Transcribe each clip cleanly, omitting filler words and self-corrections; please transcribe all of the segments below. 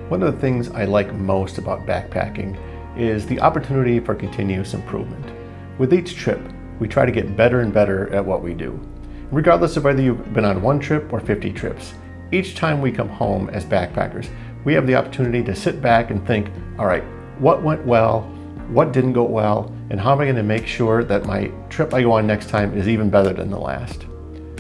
One of the things I like most about backpacking is the opportunity for continuous improvement. With each trip, we try to get better and better at what we do. Regardless of whether you've been on one trip or 50 trips, each time we come home as backpackers, we have the opportunity to sit back and think, all right, what went well, what didn't go well, and how am I going to make sure that my trip I go on next time is even better than the last?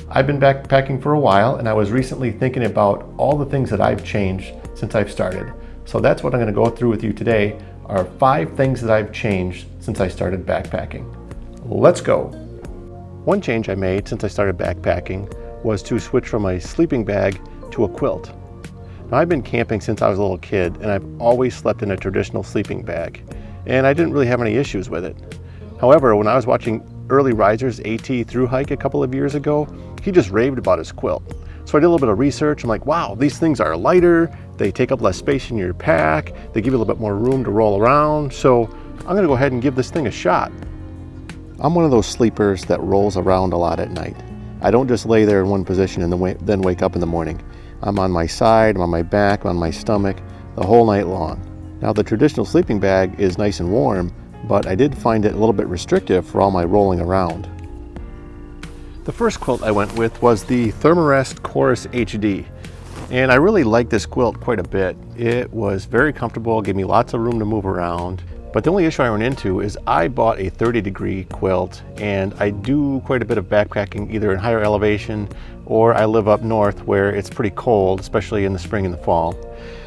I've been backpacking for a while, and I was recently thinking about all the things that I've changed since I've started. So that's what I'm going to go through with you today, are 5 things that I've changed since I started backpacking. Let's go. One change I made since I started backpacking was to switch from a sleeping bag to a quilt. Now, I've been camping since I was a little kid, and I've always slept in a traditional sleeping bag, and I didn't really have any issues with it. However, when I was watching Early Riser's AT thru hike a couple of years ago, he just raved about his quilt. So I did a little bit of research. I'm like, wow, these things are lighter, they take up less space in your pack, they give you a little bit more room to roll around, so I'm gonna go ahead and give this thing a shot. I'm one of those sleepers that rolls around a lot at night. I don't just lay there in one position and then wake up in the morning. I'm on my side, I'm on my back, I'm on my stomach the whole night long. Now, the traditional sleeping bag is nice and warm, but I did find it a little bit restrictive for all my rolling around. The first quilt I went with was the Thermarest Chorus HD, and I really liked this quilt quite a bit. It was very comfortable, gave me lots of room to move around, but the only issue I ran into is I bought a 30-degree quilt, and I do quite a bit of backpacking either in higher elevation or I live up north where it's pretty cold, especially in the spring and the fall.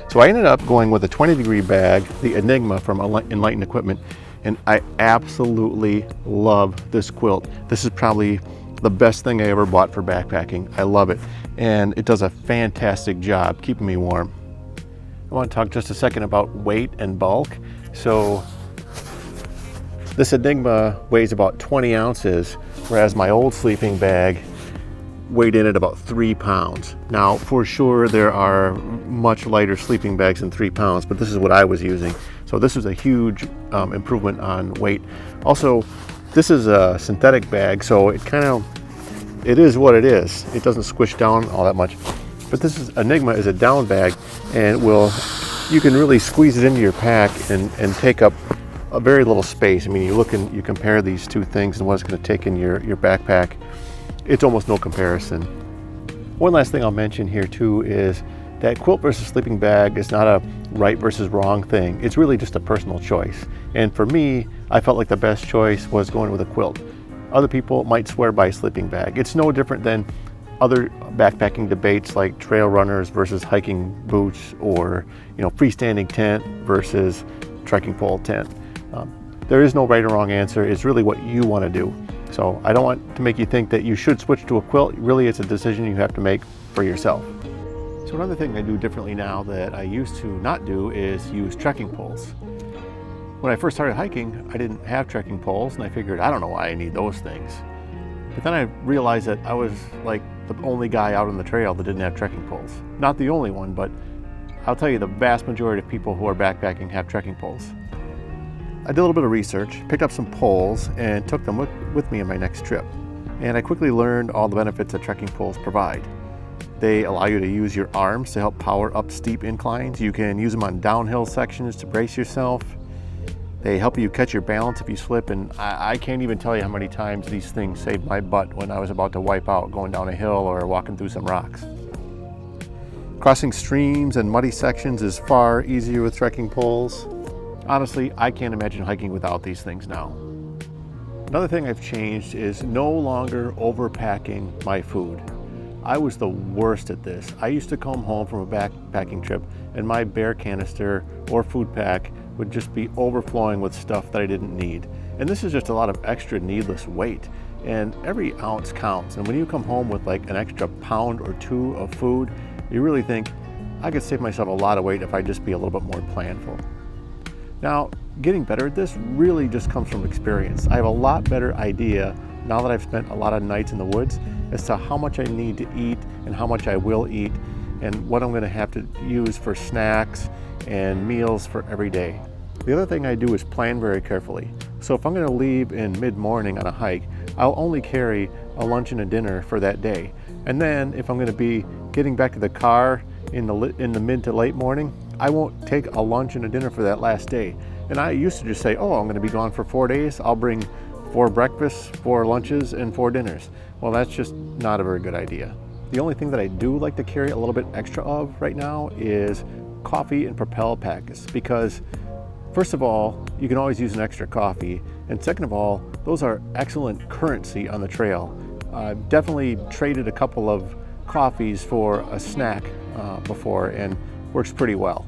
So I ended up going with a 20-degree bag, the Enigma from Enlightened Equipment, and I absolutely love this quilt. This is probably the best thing I ever bought for backpacking. I love it, and it does a fantastic job keeping me warm. I want to talk just a second about weight and bulk. So this Enigma weighs about 20 ounces, whereas my old sleeping bag weighed in at about 3 pounds. Now, for sure, there are much lighter sleeping bags than 3 pounds, but this is what I was using. So this is a huge improvement on weight. Also, this is a synthetic bag, so it is what it is. It doesn't squish down all that much. But this Enigma is a down bag, and you can really squeeze it into your pack and take up a very little space. I mean, you compare these two things and what it's going to take in your backpack. It's almost no comparison. One last thing I'll mention here too is that quilt versus sleeping bag is not a right versus wrong thing. It's really just a personal choice. And for me, I felt like the best choice was going with a quilt. Other people might swear by a sleeping bag. It's no different than other backpacking debates like trail runners versus hiking boots, or freestanding tent versus trekking pole tent. There is no right or wrong answer. It's really what you want to do. So I don't want to make you think that you should switch to a quilt. Really, it's a decision you have to make for yourself. So another thing I do differently now that I used to not do is use trekking poles. When I first started hiking, I didn't have trekking poles, and I figured, I don't know why I need those things. But then I realized that I was like the only guy out on the trail that didn't have trekking poles. Not the only one, but I'll tell you, the vast majority of people who are backpacking have trekking poles. I did a little bit of research, picked up some poles, and took them with me on my next trip. And I quickly learned all the benefits that trekking poles provide. They allow you to use your arms to help power up steep inclines. You can use them on downhill sections to brace yourself. They help you catch your balance if you slip, and I can't even tell you how many times these things saved my butt when I was about to wipe out going down a hill or walking through some rocks. Crossing streams and muddy sections is far easier with trekking poles. Honestly, I can't imagine hiking without these things now. Another thing I've changed is no longer overpacking my food. I was the worst at this. I used to come home from a backpacking trip and my bear canister or food pack would just be overflowing with stuff that I didn't need. And this is just a lot of extra needless weight. And every ounce counts. And when you come home with like an extra pound or 2 of food, you really think, I could save myself a lot of weight if I just be a little bit more planful. Now, getting better at this really just comes from experience. I have a lot better idea now that I've spent a lot of nights in the woods as to how much I need to eat and how much I will eat and what I'm going to have to use for snacks and meals for every day. The other thing I do is plan very carefully. So if I'm going to leave in mid-morning on a hike, I'll only carry a lunch and a dinner for that day. And then if I'm going to be getting back to the car in the mid to late morning, I won't take a lunch and a dinner for that last day. And I used to just say, oh, I'm going to be gone for 4 days. I'll bring 4 breakfasts, 4 lunches, and 4 dinners. Well, that's just not a very good idea. The only thing that I do like to carry a little bit extra of right now is coffee and Propel packets, because first of all, you can always use an extra coffee, and second of all, those are excellent currency on the trail. I've definitely traded a couple of coffees for a snack before, and works pretty well.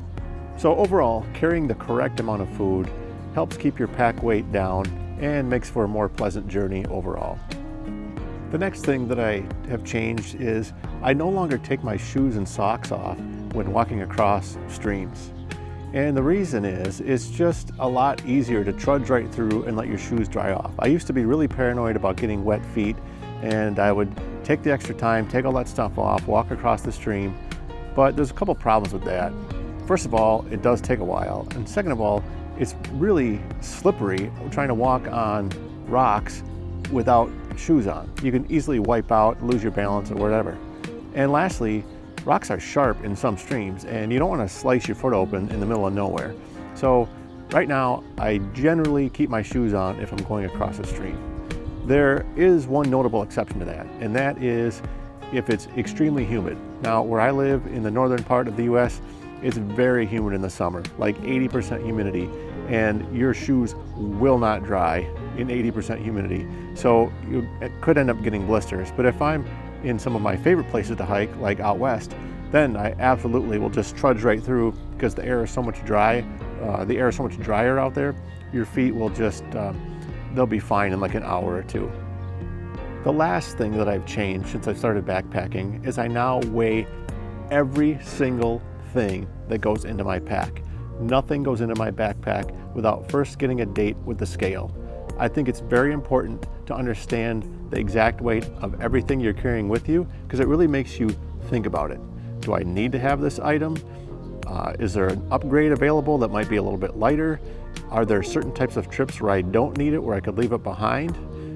So overall, carrying the correct amount of food helps keep your pack weight down and makes for a more pleasant journey overall. The next thing that I have changed is I no longer take my shoes and socks off when walking across streams. And the reason is, it's just a lot easier to trudge right through and let your shoes dry off. I used to be really paranoid about getting wet feet, and I would take the extra time, take all that stuff off, walk across the stream. But there's a couple problems with that. First of all, it does take a while. And second of all, it's really slippery trying to walk on rocks without shoes on. You can easily wipe out, lose your balance or whatever. And lastly, rocks are sharp in some streams, and you don't want to slice your foot open in the middle of nowhere. So right now, I generally keep my shoes on if I'm going across a stream. There is one notable exception to that, and that is if it's extremely humid. Now, where I live in the northern part of the US, it's very humid in the summer, like 80% humidity, and your shoes will not dry in 80% humidity. So you could end up getting blisters. But if I'm in some of my favorite places to hike, like out west, then I absolutely will just trudge right through, because the air is so much drier out there. Your feet will just, they'll be fine in like an hour or two. The last thing that I've changed since I started backpacking is I now weigh every single thing that goes into my pack. Nothing goes into my backpack without first getting a date with the scale. I think it's very important to understand the exact weight of everything you're carrying with you, because it really makes you think about it. Do I need to have this item? Is there an upgrade available that might be a little bit lighter? Are there certain types of trips where I don't need it, where I could leave it behind?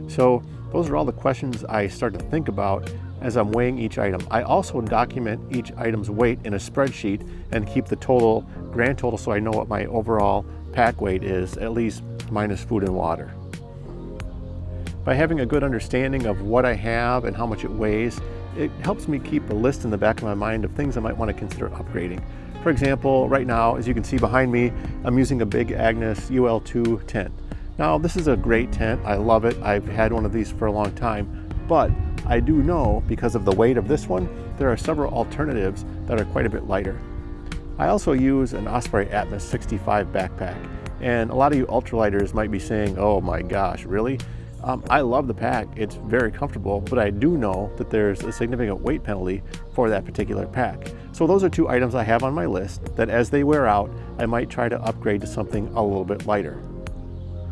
So those are all the questions I start to think about as I'm weighing each item. I also document each item's weight in a spreadsheet and keep the total, grand total, so I know what my overall pack weight is, at least minus food and water. By having a good understanding of what I have and how much it weighs, it helps me keep a list in the back of my mind of things I might want to consider upgrading. For example, right now, as you can see behind me, I'm using a Big Agnes UL2 tent. Now, this is a great tent. I love it. I've had one of these for a long time, but I do know, because of the weight of this one, there are several alternatives that are quite a bit lighter. I also use an Osprey Atmos 65 backpack, and a lot of you ultralighters might be saying, oh my gosh, really? I love the pack, it's very comfortable, but I do know that there's a significant weight penalty for that particular pack. So those are 2 items I have on my list that as they wear out, I might try to upgrade to something a little bit lighter.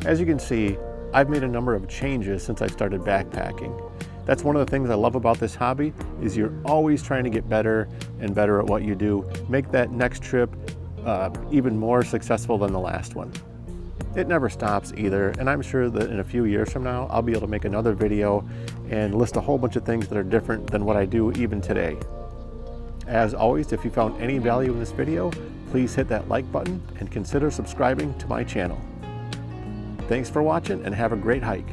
As you can see, I've made a number of changes since I started backpacking. That's one of the things I love about this hobby, is you're always trying to get better and better at what you do. Make that next trip even more successful than the last one. It never stops either, and I'm sure that in a few years from now, I'll be able to make another video and list a whole bunch of things that are different than what I do even today. As always, if you found any value in this video, please hit that like button and consider subscribing to my channel. Thanks for watching, and have a great hike.